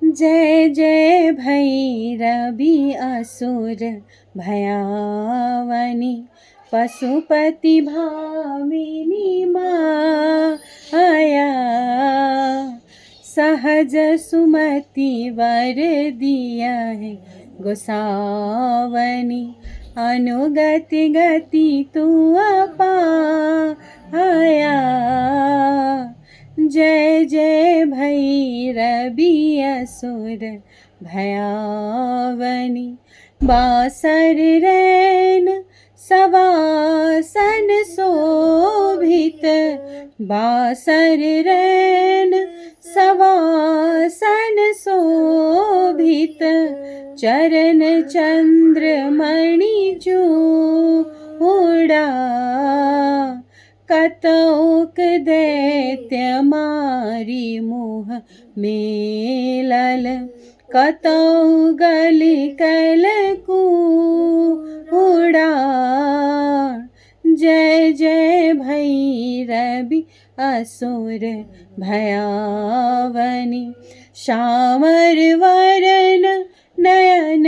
जय जय भैरवी असुर भयावनी पशुपति भामिनी माया सहज सुमति वर दिया है गोसावनी अनुगति गति तू पाया। जय जय भैरवी असुर भयावनी बासर रैन सवासन शोभित बासर रैन सवासन शोभित चरण चंद्रमणि चूड़ा कतौक दैत्य मारी मुह मेलल कतौ गली कल कूड़ा। जय जय भैरवी असुर भयावनी श्यामर वरन नयन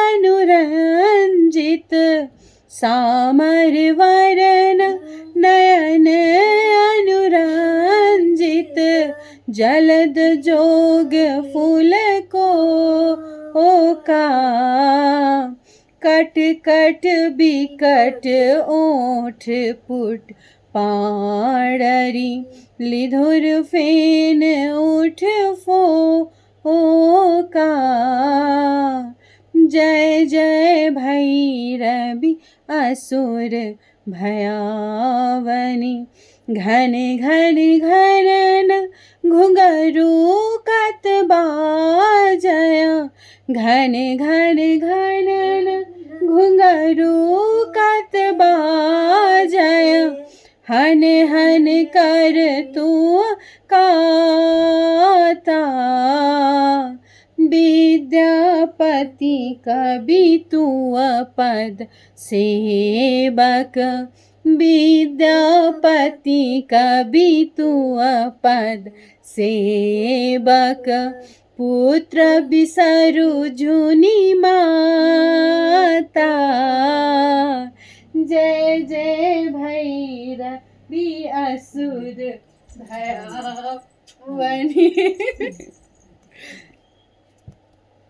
अनुरंजित श्यामर वरन नयन अनुरंजित जलद जोग फूल को ओका कट कट बिकट ओठ पुट पाड़री लिधुर फेन उठ फोका। जय जय भैरवी असुर भयावनी घन घन घरन घुंघरू कत बाजया घन घन घरन घुंघरू कत बाजया हन हन कर तू काता विद्यापति कवि तू पद सेवक विद्यापति कवि तू पद सेवक पुत्र बिसरु जुनि माता। जय जय भैरवी असुर भयावनी।